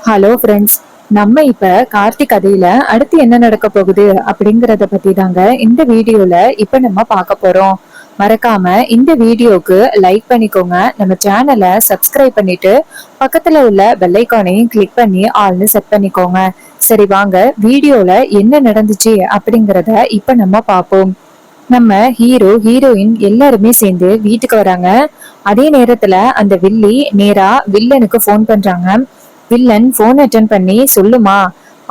Hello friends. நம்ம இப்ப கார்த்திக் கதையில அடுத்து என்ன நடக்க போகுது அப்படிங்கறத பத்தி தாங்க இந்த வீடியோல இப்ப நம்ம பார்க்க போறோம். மறக்காம இந்த வீடியோக்கு லைக் பண்ணிக்கோங்க, நம்ம சேனலை சப்ஸ்கிரைப் பண்ணிட்டு பக்கத்துல உள்ள பெல் ஐகானையும் கிளிக் பண்ணி ஆல்னு செட் பண்ணிக்கோங்க. சரி வாங்க வீடியோல என்ன நடந்துச்சு அப்படிங்கறத இப்ப நம்ம பார்ப்போம். நம்ம ஹீரோ ஹீரோயின் எல்லாருமே சேர்ந்து வீட்டுக்கு வராங்க. அதே நேரத்துல அந்த வில்லி நேரா வில்லனுக்கு போன் பண்றாங்க. வில்லன் போன் அட்டன் பண்ணி சொல்லுமா,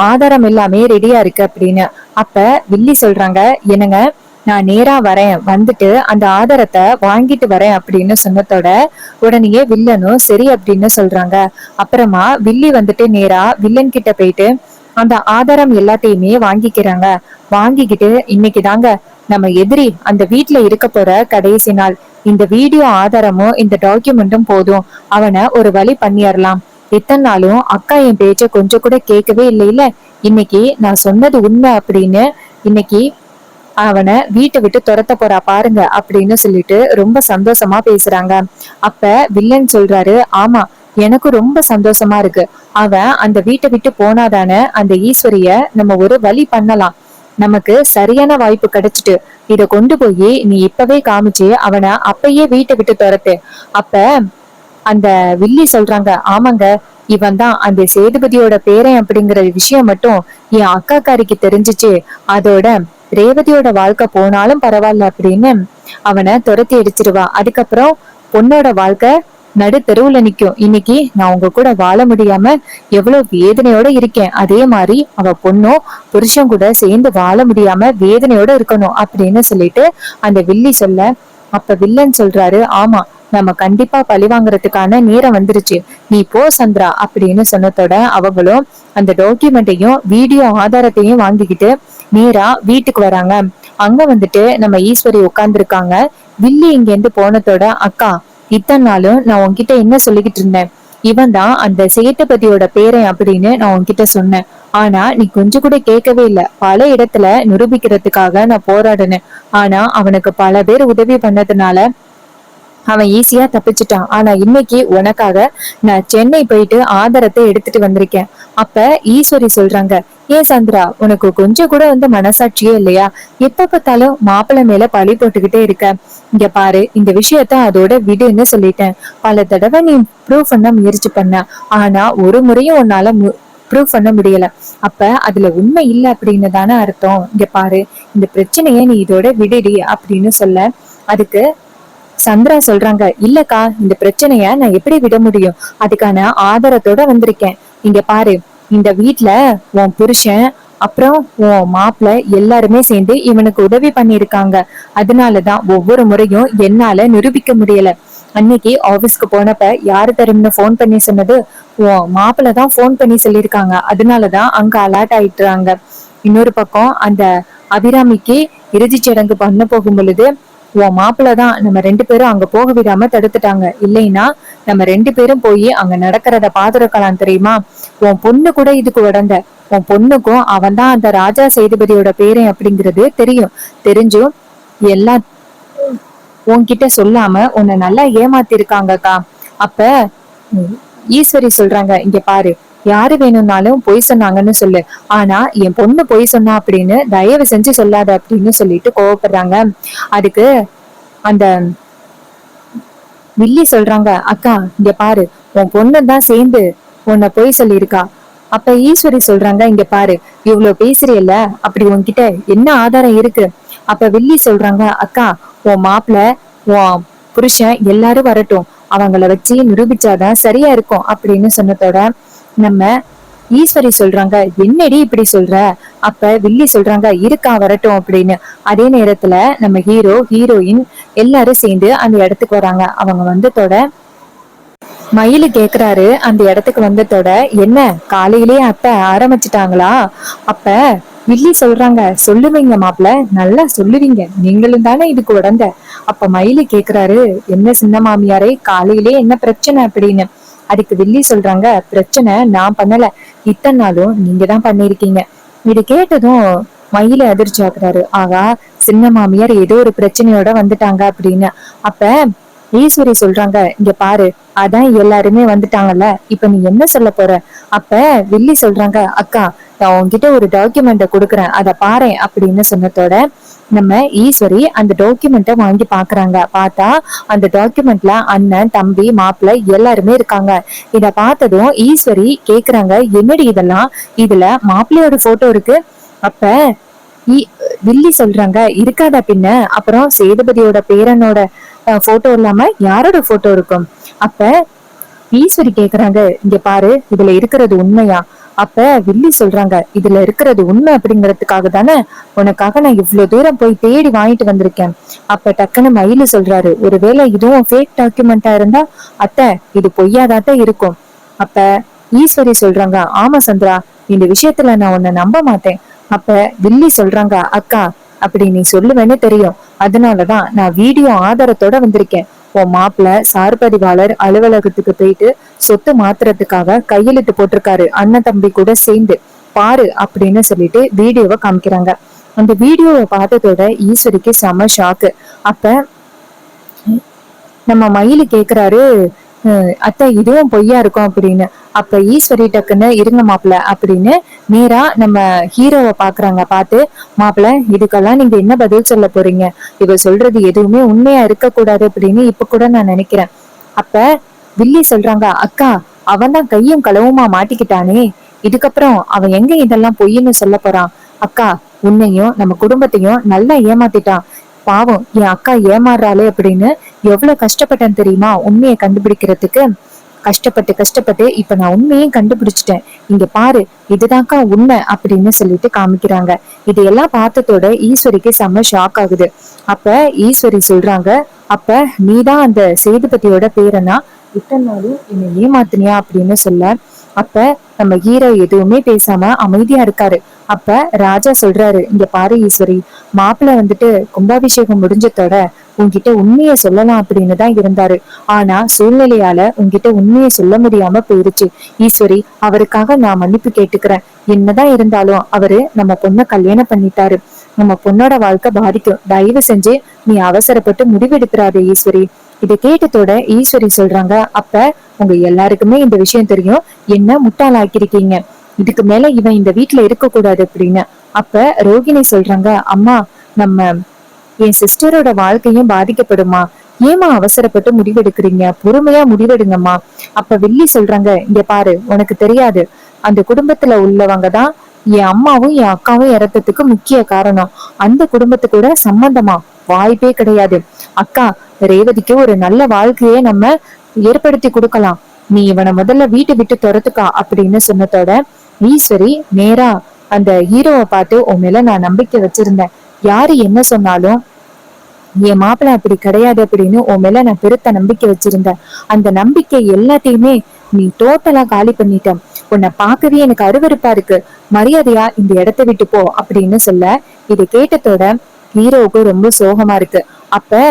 ஆதாரம் எல்லாமே ரெடியா இருக்கு அப்படின்னு. அப்ப வில்லி சொல்றாங்க, என்னங்க, நான் நேரா வரேன், வந்துட்டு அந்த ஆதாரத்தை வாங்கிட்டு வரேன் அப்படின்னு சொன்னதோட உடனேயே வில்லனும் சரி அப்படின்னு சொல்றாங்க. அப்புறமா வில்லி வந்துட்டு நேரா வில்லன் கிட்ட போயிட்டு அந்த ஆதாரம் எல்லாத்தையுமே வாங்கிக்கிறாங்க. வாங்கிக்கிட்டு இன்னைக்கு தாங்க நம்ம எதிரி அந்த வீட்டுல இருக்க போற கடைசி நாள். இந்த வீடியோ ஆதாரமும் இந்த டாக்குமெண்ட்டும் போதும், அவனை ஒரு வழி பண்ணிடலாம். இத்தனை நாளும் அக்கா என் பேச்ச கொஞ்சம் கூட கேட்கவே இல்லையில, இன்னைக்கு நான் சொன்னது உண்மை அப்படின்னு இன்னைக்கு அவனை வீட்டை விட்டு துரத்த போறா பாருங்க அப்படின்னு சொல்லிட்டு ரொம்ப சந்தோஷமா பேசுறாங்க. அப்ப வில்லன் சொல்றாரு, ஆமா, எனக்கு ரொம்ப சந்தோஷமா இருக்கு. அவன் அந்த வீட்டை விட்டு போனாதானே அந்த ஈஸ்வரிய நம்ம ஒரு வழி பண்ணலாம். நமக்கு சரியான வாய்ப்பு கிடைச்சிட்டு இத கொண்டு போய் நீ இப்பவே காமிச்சு அவனை அப்பயே வீட்டை விட்டு துரத்து. அப்ப அந்த வில்லி சொல்றாங்க, ஆமாங்க, இவன் தான் அந்த சேதுபதியோட பேரன் அப்படிங்கிற விஷயம் மட்டும் என் அக்காக்காரிக்கு தெரிஞ்சிச்சு, அதோட ரேவதியோட வாழ்க்கை போனாலும் பரவாயில்ல அப்படின்னு அவனை துரத்தி அடிச்சிருவா. அதுக்கப்புறம் பொண்ணோட வாழ்க்கை நடு தெருவுல நிக்கும். இன்னைக்கு நான் உங்க கூட வாழ முடியாம எவ்வளவு வேதனையோட இருக்கேன், அதே மாதிரி அவ பொண்ணும் புருஷன் கூட சேர்ந்து வாழ முடியாம வேதனையோட இருக்கணும் அப்படின்னு சொல்லிட்டு அந்த வில்லி சொல்ல, அப்ப வில்லன் சொல்றாரு, ஆமா, நம்ம கண்டிப்பா பழி வாங்குறதுக்கான நேரம் வந்துருச்சு, நீ போ சந்திரா அப்படின்னு சொன்னதோட அவங்களும் அந்த டாக்குமெண்ட்டையும் வீடியோ ஆதாரத்தையும் வாங்கிக்கிட்டு நேரா வீட்டுக்கு வராங்க. அங்க வந்துட்டு நம்ம ஈஸ்வரி உட்கார்ந்து இருக்காங்க. வில்லி இங்க இருந்து போனதோட, அக்கா, இத்தனை நாளும் நான் உன்கிட்ட என்ன சொல்லிக்கிட்டு இருந்தேன், இவன் தான் அந்த சேட்டுபதியோட பேரன் அப்படின்னு நான் உன்கிட்ட சொன்னேன். ஆனா நீ கொஞ்சம் கூட கேட்கவே இல்ல. பல இடத்துல நிரூபிக்கிறதுக்காக நான் போராடினேன். ஆனா அவனுக்கு பல பேர் உதவி பண்ணதுனால அவன் ஈஸியா தப்பிச்சுட்டான். ஆனா இன்னைக்கு உனக்காக நான் சென்னை போயிட்டு ஆதாரத்தை எடுத்துட்டு வந்திருக்கேன். அப்ப ஈஸ்வரி சொல்றாங்க, ஏன் சந்திரா, உனக்கு கொஞ்சம் கூட மனசாட்சியே இல்லையா? எப்ப பார்த்தாலும் மாப்பிள்ளை மேல பழி போட்டுக்கிட்டே இருக்க. இங்க பாரு, இந்த விஷயத்த அதோட விடுன்னு சொல்லிட்டேன். பல தடவை நீ ப்ரூவ் பண்ண முயற்சி பண்ண, ஆனா ஒரு முறையும் உன்னால ப்ரூவ் பண்ண முடியல. அப்ப அதுல உண்மை இல்ல அப்படின்னு தானே அர்த்தம். இங்க பாரு, இந்த பிரச்சனைய நீ இதோட விடுடி அப்படின்னு சொல்ல, அதுக்கு சந்திரா சொல்றாங்க, இல்லக்கா, இந்த பிரச்சனைய நான் எப்படி விட முடியும், அதுக்கான ஆதாரத்தோட வந்திருக்கேன். இங்க பாரு, இந்த வீட்ல உன் புருஷன் அப்புறம் உன் மாப்பிள்ள எல்லாருமே சேர்ந்து இவனுக்கு உதவி பண்ணிருக்காங்க. அதனாலதான் ஒவ்வொரு முறையும் என்னால நிரூபிக்க முடியல. அன்னைக்கு ஆபீஸ்க்கு போனப்ப யாரு தெரியும்னு போன் பண்ணி சொன்னது, உன் மாப்பிள்ள தான் போன் பண்ணி சொல்லியிருக்காங்க. அதனாலதான் அங்க அலர்ட் ஆயிட்டுறாங்க. இன்னொரு பக்கம் அந்த அபிராமிக்கு இறுதி சடங்கு பண்ண போகும் பொழுது உன் மாப்பிள்ளதான் நம்ம ரெண்டு பேரும் அங்க போக விடாம தடுத்துட்டாங்க. இல்லைன்னா நம்ம ரெண்டு பேரும் போய் அங்க நடக்கிறத பாத்துருக்கலாம் தெரியுமா? உன் பொண்ணு கூட இதுக்கு உடந்த. உன் பொண்ணுக்கும் அவன் தான் அந்த ராஜா சேதுபதியோட பேரன் அப்படிங்கிறது தெரியும். தெரிஞ்சும் எல்லாம் உன்கிட்ட சொல்லாம உன்னை நல்லா ஏமாத்திருக்காங்கக்கா. அப்ப ஈஸ்வரி சொல்றாங்க, இங்க பாரு, யாரு வேணும்னாலும் பொய் சொன்னாங்கன்னு சொல்லு, ஆனா என் பொண்ணு பொய் சொன்னா அப்படின்னு தயவு செஞ்சு சொல்லாத அப்படின்னு சொல்லிட்டு கோவப்படுறாங்க. அதுக்கு அந்த வில்லி சொல்றாங்க, அக்கா, இங்க பாரு, உன் பொண்ணுதான் சேர்ந்து உன்னை பொய் சொல்லியிருக்கா. அப்ப ஈஸ்வரி சொல்றாங்க, இங்க பாரு, இவ்வளவு பேசுறியல்ல, அப்படி உன்கிட்ட என்ன ஆதாரம் இருக்கு? அப்ப வில்லி சொல்றாங்க, அக்கா, உன் மாப்பிள்ள உன் புருஷன் எல்லாரும் வரட்டும், அவங்கள வச்சு நிரூபிச்சாதான் சரியா இருக்கும் அப்படின்னு சொன்னதோட நம்ம ஈஸ்வரி சொல்றாங்க, என்னடி இப்படி சொல்ற? அப்ப வில்லி சொல்றாங்க, இருக்கா வரட்டும் அப்படின்னு. அதே நேரத்துல நம்ம ஹீரோ ஹீரோயின் எல்லாரும் சேர்ந்து அந்த இடத்துக்கு வராங்க. அவங்க வந்ததோட மயிலு கேக்குறாரு, அந்த இடத்துக்கு வந்ததோட, என்ன காலையிலேயே அத்தை ஆரம்பிச்சுட்டாங்களா? அப்ப வில்லி சொல்றாங்க, சொல்லுவீங்க மாப்பிள்ள, நல்லா சொல்லுவீங்க, நீங்களும் தானே இதுக்கு உடந்த. அப்ப மயிலு கேக்குறாரு, என்ன சின்ன மாமியாரே, காலையிலேயே என்ன பிரச்சனை அப்படின்னு. அதுக்கு வில்லி சொல்றாங்க, பிரச்சனை நான் பண்ணல, இத்தனை நாளும் நீங்க தான் பண்ணிருக்கீங்க. இது கேட்டதும் மயில அதிர்ச்சி ஆக்குறாரு, ஆகா, சின்ன மாமியார் ஏதோ ஒரு பிரச்சனையோட வந்துட்டாங்க அப்படின்னு. அப்ப ஈஸ்வரி சொல்றாங்க, இங்க பாரு, அதான் எல்லாருமே வந்துட்டாங்கல்ல, இப்ப நீ என்ன சொல்ல போற? அப்ப வில்லி சொல்றாங்க, அக்கா நான் உன்கிட்ட ஒரு டாக்குமெண்ட கொடுக்குறேன், அத பாரேன் அப்படின்னு சொன்னதோட நம்ம ஈஸ்வரி அந்த டாக்குமெண்ட்டை வாங்கி பாக்குறாங்க. பார்த்தா அந்த டாக்குமெண்ட்ல அண்ணன், தம்பி, மாப்பிள்ளை எல்லாருமே இருக்காங்க. இத பார்த்ததும் ஈஸ்வரி கேக்குறாங்க, என்னடி இதெல்லாம்? இதுல மாப்பிள்ளையோட போட்டோ இருக்கு. அப்ப வில்லி சொல்றாங்க, இருக்காதா பின்ன, அப்புறம் சேதுபதியோட பேரனோட போட்டோ இல்லாம யாரோட போட்டோ இருக்கும்? அப்ப ஈஸ்வரி கேக்குறாங்க, இங்க பாரு, இதுல இருக்கிறது உண்மையா? அப்ப வில்லி சொல்றாங்க, இதுல இருக்கிறது உண்மை அப்படிங்கறதுக்காக தானே உனக்காக நான் இவ்வளவு தூரம் போய் தேடி வாங்கிட்டு வந்திருக்கேன். அப்ப டக்குன்னு மயிலு சொல்றாரு, ஒருவேளை இதுவும் ஃபேக் டாக்குமெண்டா இருந்தா அத்தை இது பொய்யாதான் இருக்கும். அப்ப ஈஸ்வரி சொல்றாங்க, ஆமா சந்திரா, இந்த விஷயத்துல நான் உன்னை நம்ப மாட்டேன். அப்ப வில்லி சொல்றாங்க, அக்கா அப்படி நீ சொல்லுவேன்னு தெரியும், அதனாலதான் நான் வீடியோ ஆதாரத்தோட வந்திருக்கேன். உன் மாப்பிள்ள சார்பதிவாளர் அலுவலகத்துக்கு போயிட்டு சொத்து மாத்துறதுக்காக கையெழுத்து போட்டிருக்காரு, அண்ணன் தம்பி கூட சேர்ந்து பாரு அப்படின்னு சொல்லிட்டு வீடியோவை காமிக்கிறாங்க. அந்த வீடியோவை பார்த்ததோட ஈஸ்வரிக்கு செம ஷாக்கு. அப்ப நம்ம மயிலு கேக்குறாரு, அத்தை இதுவும் பொய்யா இருக்கும் அப்படின்னு. அப்ப ஈஸ்வரி டக்குன்னு இருங்க மாப்பிள்ள அப்படின்னு நேரா நம்ம ஹீரோவை பாக்குறாங்க. பார்த்து, மாப்பிள்ள இதுக்கெல்லாம் நீங்க என்ன பதில் சொல்ல போறீங்க? இவ சொல்றது எதுவுமே உண்மையா இருக்க கூடாது அப்படின்னு இப்ப கூட நான் நினைக்கிறேன். அப்ப வில்லி சொல்றாங்க, அக்கா அவன் தான் கையும் களவுமா மாட்டிக்கிட்டானே, இதுக்கப்புறம் அவன் எங்க இதெல்லாம் பொய்ன்னு சொல்ல போறான்? அக்கா உன்னையும் நம்ம குடும்பத்தையும் நல்லா ஏமாத்திட்டான். பாவம் என் அக்கா ஏமாறாளே அப்படின்னு எவ்வளவு கஷ்டப்பட்டேன் தெரியுமா உண்மையை கண்டுபிடிக்கிறதுக்கு. கஷ்டப்பட்டு கஷ்டப்பட்டு இப்ப நான் உண்மையும் கண்டுபிடிச்சிட்டேன், இங்க பாரு, இதுதான்க்கா உண்மை அப்படின்னு சொல்லிட்டு காமிக்கிறாங்க. இதையெல்லாம் பார்த்ததோட ஈஸ்வரிக்கு செம்ம ஷாக் ஆகுது. அப்ப ஈஸ்வரி சொல்றாங்க, அப்ப நீதான் அந்த சேதுபதியோட பேரனா? இத்தனை நாளும் என்னை ஏமாத்தினியா அப்படின்னு சொல்ல, அப்ப நம்ம ஹீரோ எதுவுமே பேசாம அமைதியா இருக்காரு. அப்ப ராஜா சொல்றாரு, இங்க பாரு ஈஸ்வரி, மாப்பிள்ள வந்துட்டு கும்பாபிஷேகம் முடிஞ்சதோட உன்கிட்ட உண்மையை சொல்லலாம் அப்படின்னு தான் இருந்தாரு. ஆனா சூழ்நிலையால உன்கிட்ட உண்மையை சொல்ல முடியாம போயிருச்சு. ஈஸ்வரி, அவருக்காக நான் மன்னிப்பு கேட்டுக்கிறேன். என்னதான் இருந்தாலும் அவரு நம்ம பொண்ணை கல்யாணம் பண்ணிட்டாரு, நம்ம பொண்ணோட வாழ்க்கை பாதிக்கும். தயவு செஞ்சு நீ அவசரப்பட்டு முடிவெடுக்கிறாரு ஈஸ்வரி. இதை கேட்டதோட ஈஸ்வரி சொல்றாங்க, அப்ப உங்க எல்லாருக்குமே இந்த விஷயம் தெரியும், என்ன முட்டாளாக்கிருக்கீங்க, இதுக்கு மேல இவன் இந்த வீட்டுல இருக்க கூடாது அப்படின்னு. அப்ப ரோகிணி சொல்றாங்க, அம்மா நம்ம என் சிஸ்டரோட வாழ்க்கையும் பாதிக்கப்படுமா, ஏமா அவசரப்பட்டு முடிவெடுக்கிறீங்க, பொறுமையா முடிவெடுங்கம்மா. அப்ப வில்லி சொல்றாங்க, இங்க பாரு, உனக்கு தெரியாது, அந்த குடும்பத்துல உள்ளவங்க தான் என் அம்மாவும் என் அக்காவும் இறத்ததுக்கு முக்கிய காரணம். அந்த குடும்பத்து கூட சம்பந்தமா வாய்ப்பே கிடையாது. அக்கா ரேவதிக்கு ஒரு நல்ல வாழ்க்கையே நம்ம ஏற்படுத்தி கொடுக்கலாம், நீ இவனை முதல்ல வீட்டை விட்டு துரத்துக்கா அப்படின்னு சொன்னதோட ஈஸ்வரி நேரா அந்த ஹீரோவை பார்த்து, உன் மேல நான் நம்பிக்கை வச்சிருந்தேன், யாரு என்ன சொன்னாலும் என் மாப்பிள்ள அப்படி கிடையாது அப்படின்னு உன் மேல நான் பெருத்த நம்பிக்கை வச்சிருந்தேன், அந்த நம்பிக்கை எல்லாத்தையுமே நீ டோட்டலா காலி பண்ணிட்ட, உன்னை பார்க்கவே எனக்கு அருவருப்பா இருக்கு, மரியாதையா இந்த இடத்த விட்டு போ அப்படின்னு சொல்ல, இதை கேட்டதோட ஹீரோவுக்கு ரொம்ப சோகமா இருக்கு. அப்ப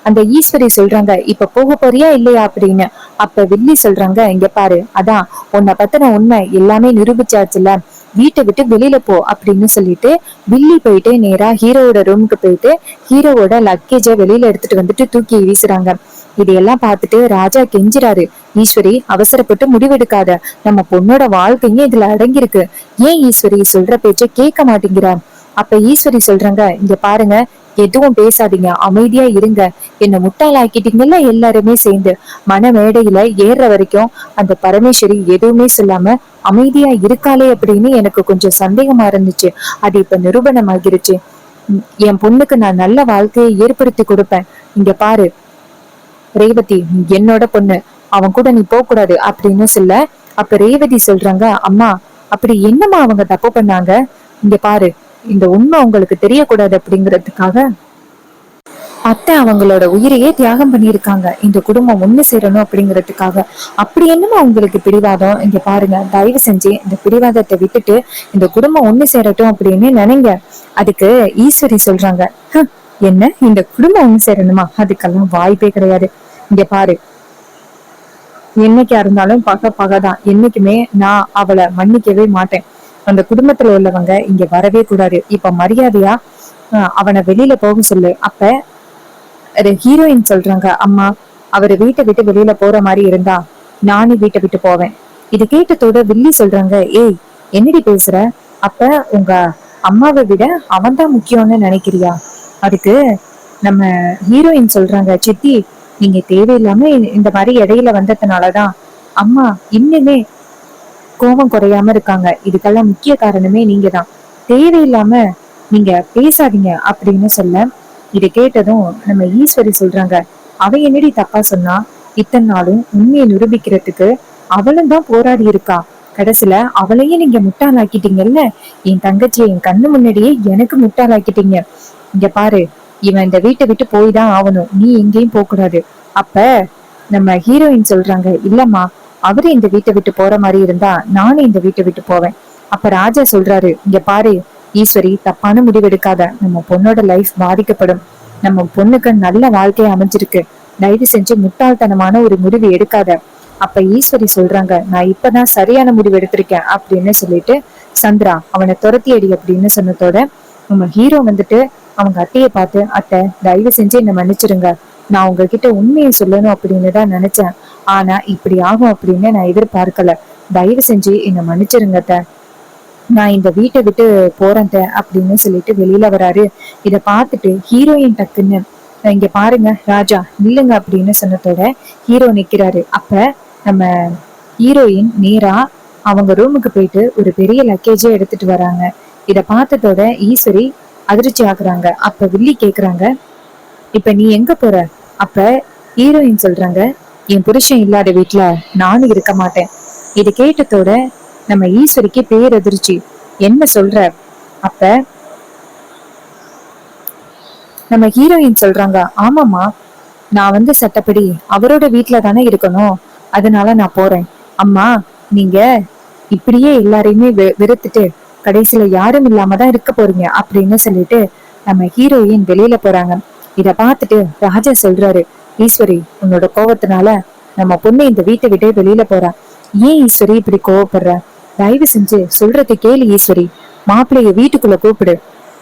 அந்த ஈஸ்வரி சொல்றாங்க, இப்ப போக போறியா இல்லையா அப்படின்னு. அப்ப வில்லி சொல்றாங்க, இங்க பாரு, அதான் உன்னை பத்தின உண்மை எல்லாமே நிரூபிச்சாச்சுல, வீட்டை விட்டு வெளியில போ அப்படின்னு சொல்லிட்டு வில்லி போயிட்டு நேரா ஹீரோவோட ரூமுக்கு போயிட்டு ஹீரோவோட லக்கேஜ வெளியில எடுத்துட்டு வந்துட்டு தூக்கி வீசுறாங்க. இதையெல்லாம் பார்த்துட்டு ராஜா கெஞ்சுறாரு, ஈஸ்வரி அவசரப்பட்டு முடிவெடுக்காத, நம்ம பொண்ணோட வாழ்க்கையும் இதுல அடங்கியிருக்கு, ஏன் ஈஸ்வரி சொல்ற பேச்ச கேட்க மாட்டேங்கிற? அப்ப ஈஸ்வரி சொல்றாங்க, இங்க பாருங்க, எதுவும் பேசாதீங்க, அமைதியா இருங்க, என்ன முட்டாளாக்கிட்டீங்கல்ல எல்லாருமே சேர்ந்து. மன மேடையில ஏறுற வரைக்கும் அந்த பரமேஸ்வரி எதுவுமே சொல்லாம அமைதியா இருக்காளே அப்படின்னு எனக்கு கொஞ்சம் சந்தேகமா இருந்துச்சு, அது இப்ப நிரூபணம் ஆகிருச்சு. என் பொண்ணுக்கு நான் நல்ல வாழ்க்கையை ஏற்படுத்தி கொடுப்பேன், இங்க பாரு ரேவதி, என்னோட பொண்ணு, அவன் கூட நீ போக கூடாது அப்படின்னு சொல்ல, அப்ப ரேவதி சொல்றாங்க, அம்மா அப்படி என்னம்மா அவங்க தப்பு பண்ணாங்க? இங்க பாரு, இந்த உண்மை உங்களுக்கு தெரியக்கூடாது அப்படிங்கறதுக்காக அத்தை அவங்களோட உயிரையே தியாகம் பண்ணியிருக்காங்க, இந்த குடும்பம் ஒண்ணு சேரணும் அப்படிங்கிறதுக்காக. அப்படி என்னமோ உங்களுக்கு பிடிவாதம்? இங்க பாருங்க, தயவு செஞ்சு இந்த பிடிவாதத்தை விட்டுட்டு இந்த குடும்பம் ஒண்ணு சேரட்டும் அப்படின்னு நினைங்க. அதுக்கு ஈஸ்வரி சொல்றாங்க, என்ன இந்த குடும்பம் ஒண்ணு சேரணுமா? அதுக்கெல்லாம் வாய்ப்பே கிடையாது. இங்க பாரு, என்னைக்கா இருந்தாலும் பகதான், என்னைக்குமே நான் அவளை மன்னிக்கவே மாட்டேன். அந்த குடும்பத்துல உள்ளவங்க இங்க வரவே கூடாது. இப்ப மரியாதையா அவனை வெளியில போக சொல்லு. அப்ப ஹீரோயின் சொல்றாங்க, அம்மா அவரு வீட்டை விட்டு வெளியில போற மாதிரி இருந்தா நானும் வீட்டை விட்டு போவேன். இது கேட்டதோட வில்லி சொல்றாங்க, ஏய் என்னடி பேசுற? அப்ப உங்க அம்மாவை விட அவன் தான் முக்கியம்னு நினைக்கிறியா? அதுக்கு நம்ம ஹீரோயின் சொல்றாங்க, சித்தி நீங்க தேவையில்லாம இந்த மாதிரி இடையில வந்ததுனாலதான் அம்மா இன்னுமே கோபம் குறையாம இருக்காங்க. இதுக்கெல்லாம் முக்கிய காரணமே நீங்க தான். தேவையில்லாம நீங்க பேசாதீங்க அப்படின்னு சொல்ல, இதை கேட்டதும் நம்ம ஈஸ்வரி சொல்றாங்க, அவ என்னடி தப்பா சொன்னா? இத்தனை நாளும் உண்மையை நிரூபிக்கிறதுக்கு அவளும் தான் போராடி இருக்கா. கடைசியில அவளையும் நீங்க முட்டாளாக்கிட்டீங்கல்ல. என் தங்கச்சி என் கண்ணு முன்னாடியே எனக்கு முட்டாளாக்கிட்டீங்க. இங்க பாரு, இவன் இந்த வீட்டை விட்டு போய் தான் ஆகணும், நீ எங்கேயும் போக கூடாது. அப்ப நம்ம ஹீரோயின் சொல்றாங்க, இல்லம்மா அவரு இந்த வீட்டை விட்டு போற மாதிரி இருந்தா நானும் இந்த வீட்டை விட்டு போவேன். அப்ப ராஜா சொல்றாரு, இங்க பாரு ஈஸ்வரி, தப்பான முடிவெடுக்காத, நம்ம பொண்ணோட லைஃப் பாதிக்கப்படும். நம்ம பொண்ணுக்கு நல்ல வாழ்க்கையை அமைஞ்சிருக்கு, தயவு செஞ்சு முட்டாள்தனமான ஒரு முடிவு எடுக்காத. அப்ப ஈஸ்வரி சொல்றாங்க, நான் இப்பதான் சரியான முடிவு எடுத்திருக்கேன் அப்படின்னு சொல்லிட்டு, சந்திரா அவனை துரத்தி அடி அப்படின்னு சொன்னதோட நம்ம ஹீரோ வந்துட்டு அவங்க அத்தையை பார்த்து, அத்தை தயவு செஞ்சு என்ன மன்னிச்சிருங்க, நான் உங்ககிட்ட உண்மையை சொல்லணும் அப்படின்னு தான் நினைச்சேன். ஆனா இப்படி ஆகும் அப்படின்னு நான் எதிர்பார்க்கல. தயவு செஞ்சு என்ன மன்னிச்சிருங்க அத்தை, நான் இந்த வீட்டை விட்டு போறேன் அப்படின்னு சொல்லிட்டு வெளியில வராரு. இத பார்த்துட்டு ஹீரோயின் டக்குன்னு, இங்க பாருங்க ராஜா நில்லுங்க அப்படின்னு சொன்னதோட ஹீரோ நிக்கிறாரு. அப்ப நம்ம ஹீரோயின் நேரா அவங்க ரூமுக்கு போயிட்டு ஒரு பெரிய லக்கேஜே எடுத்துட்டு வராங்க. இத பார்த்ததோட ஈஸ்வரி அதிர்ச்சி ஆகுறாங்க. அப்ப வில்லி கேக்குறாங்க, இப்ப நீ எங்க போற? அப்ப ஹீரோயின் சொல்றாங்க, என் புருஷன் இல்லாத வீட்டுல நானும் இருக்க மாட்டேன். இது கேட்டதோட நம்ம ஈஸ்வரிக்கு பேரதிர்ச்சி. என்ன சொல்ற? அப்ப நம்ம ஹீரோயின் சொல்றாங்க, ஆமாமா நான் வந்து சட்டப்படி அவரோட வீட்டுல தானே இருக்கணும், அதனால நான் போறேன். அம்மா நீங்க இப்படியே எல்லாரையுமே வெறுத்துட்டு கடைசியில யாரும் இல்லாம தான் இருக்க போறீங்க அப்படின்னு சொல்லிட்டு நம்ம ஹீரோயின் வெளியில போறாங்க. இத பார்த்துட்டு ராஜா சொல்றாரு, ஈஸ்வரி உன்னோட கோவத்தினால நம்ம பொண்ணு இந்த வீட்டை விட்டே வெளியில போறா. ஏன் ஈஸ்வரி இப்படி கோவப்படுற? தயவு செஞ்சு சொல்றதை கேளு ஈஸ்வரி, மாப்பிள்ளைய வீட்டுக்குள்ள கூப்பிடு.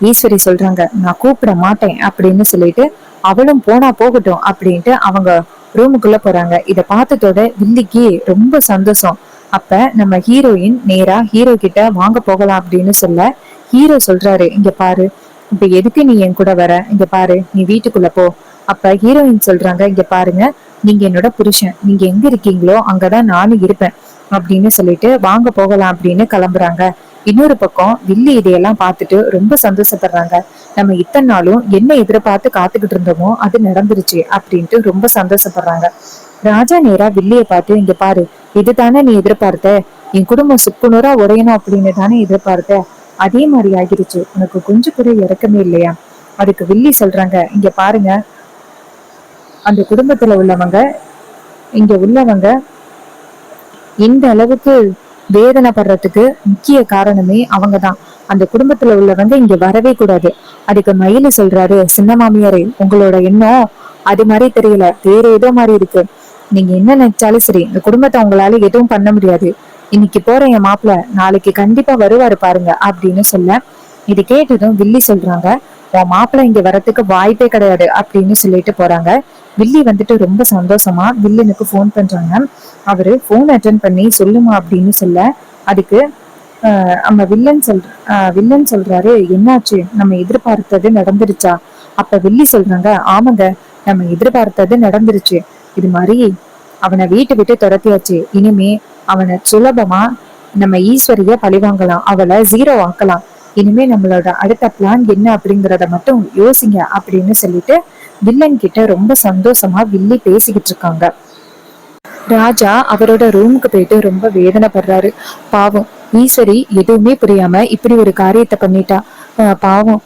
ஈஸ்வரி சொல்றாங்க, நான் கூப்பிட மாட்டேன் அப்படின்னு சொல்லிட்டு அவளும் போனா போகட்டும் அப்படின்ட்டு அவங்க ரூமுக்குள்ள போறாங்க. இத பார்த்ததோட வில்லிக்கு ரொம்ப சந்தோஷம். அப்ப நம்ம ஹீரோயின் நேரா ஹீரோ கிட்ட வாங்க போகலாம் அப்படின்னு சொல்ல, ஹீரோ சொல்றாரு, இங்க பாரு இப்ப எதுக்கு நீ என் கூட வர? இங்க பாரு நீ வீட்டுக்குள்ள போ. அப்ப ஹீரோயின் சொல்றாங்க, இங்க பாருங்க நீங்க என்னோட புருஷன், நீங்க எங்க இருக்கீங்களோ அங்கதான் நானும் இருப்பேன் அப்படின்னு சொல்லிட்டு வாங்க போகலாம் அப்படின்னு கிளம்புறாங்க. இன்னொரு பக்கம் வில்லி இதையெல்லாம் பார்த்துட்டு ரொம்ப சந்தோஷப்படுறாங்க. நம்ம இத்தனை நாளும் என்ன எதிர்பார்த்து காத்துக்கிட்டு இருந்தோமோ அது நடந்துருச்சு அப்படின்ட்டு ரொம்ப சந்தோஷப்படுறாங்க. ராஜா நேரா வில்லிய பார்த்து, இங்க பாரு இதுதானே நீ எதிர்பார்த்த? என் குடும்பம் சுக்குநூறா உடையணும் அப்படின்னு தானே எதிர்பார்த்த? அதே மாதிரி ஆகிருச்சு, உனக்கு கொஞ்சம் கூட இறக்கமே இல்லையா? அதுக்கு வில்லி சொல்றாங்க, இங்க பாருங்க அந்த குடும்பத்துல உள்ளவங்க இங்க உள்ளவங்க இந்த அளவுக்கு வேதனைப்படுறதுக்கு முக்கிய காரணமே அவங்கதான். அந்த குடும்பத்துல உள்ளவங்க இங்க வரவே கூடாது. அதுக்கு மயிலு சொல்றாரு, சின்ன மாமியாரே உங்களோட எண்ணம் அது மாதிரி தெரியல, வேற ஏதோ மாதிரி இருக்கு. நீங்க என்ன நினைச்சாலும் சரி இந்த குடும்பத்தை உங்களால எதுவும் பண்ண முடியாது. இன்னைக்கு போற என் மாப்பிள்ள நாளைக்கு கண்டிப்பா வருவாரு பாருங்க அப்படின்னு சொல்ல, இது கேட்டதும் வில்லி சொல்றாங்க, உன் மாப்பிள்ள இங்க வரத்துக்கு வாய்ப்பே கிடையாது அப்படின்னு சொல்லிட்டு போறாங்க. வில்லி வந்துட்டு ரொம்ப சந்தோஷமா வில்லனுக்கு போன் பண்றாங்க. அவரு போன் அட்டன் பண்ணி சொல்லுமா அப்படின்னு சொல்ல, அதுக்கு நம்ம வில்லன் சொல்றாரு, என்னாச்சு நம்ம எதிர்பார்த்தது நடந்துருச்சா? அப்ப வில்லி சொல்றாங்க, ஆமாங்க நம்ம எதிர்பார்த்தது நடந்துருச்சு. இது மாதிரி அவனை வீட்டை விட்டு துரத்தியாச்சு. இனிமே அவனை சுலபமா நம்ம ஈஸ்வரிய பழிவாங்கலாம், அவளை ஜீரோ ஆக்கலாம். இனிமே நம்மளோட அடுத்த பிளான் என்ன அப்படிங்கறத மட்டும் யோசிங்க அப்படின்னு சொல்லிட்டு வில்லன் கிட்ட ரொம்ப சந்தோஷமா வில்லி பேசிக்கிட்டு இருக்காங்க. ராஜா அவரோட ரூமுக்கு போயிட்டு ரொம்ப வேதனைப்படுறாரு. பாவம் ஈஸ்வரி எதுவுமே புரியாம இப்படி ஒரு காரியத்தை பண்ணிட்டா. பாவம்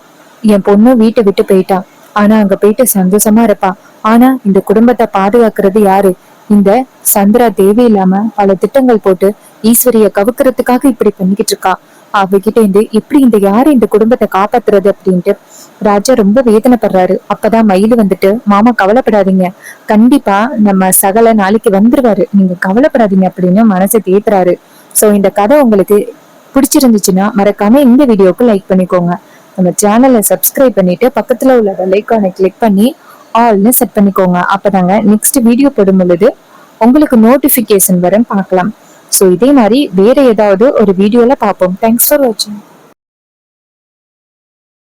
என் பொண்ணு வீட்டை விட்டு போயிட்டா, ஆனா அங்க போயிட்டு சந்தோஷமா இருப்பா. ஆனா இந்த குடும்பத்தை பாதுகாக்கிறது யாரு? இந்த சந்திரா தேவையில்லாம பல திட்டங்கள் போட்டு ஈஸ்வரிய கவுக்கிறதுக்காக இப்படி பண்ணிக்கிட்டு இருக்கா. அவகிட்ட இருந்து எப்படி இந்த யாரு இந்த குடும்பத்தை காப்பாத்துறது அப்படின்ட்டு ராஜா ரொம்ப வேதனைப்படுறாரு. அப்பதான் மயிலு வந்துட்டு, மாமா கவலைப்படாதீங்க, கண்டிப்பா நம்ம சகல நாளைக்கு வந்துருவாரு, நீங்க கவலைப்படாதீங்க அப்படின்னு மனசை தேத்துறாரு. சோ இந்த கதை உங்களுக்கு பிடிச்சிருந்துச்சுன்னா மறக்காம இந்த வீடியோக்கு லைக் பண்ணிக்கோங்க. நம்ம சேனலை சப்ஸ்கிரைப் பண்ணிட்டு பக்கத்துல உள்ள பெல் ஐகானை கிளிக் பண்ணி ஆல்னு செட் பண்ணிக்கோங்க. அப்பதாங்க நெக்ஸ்ட் வீடியோ போடும் பொழுது உங்களுக்கு நோட்டிபிகேஷன் வரும் பார்க்கலாம். ஸோ இதே மாதிரி வேற ஏதாவது ஒரு வீடியோல பார்ப்போம். தேங்க்ஸ் ஃபார் வாட்சிங்.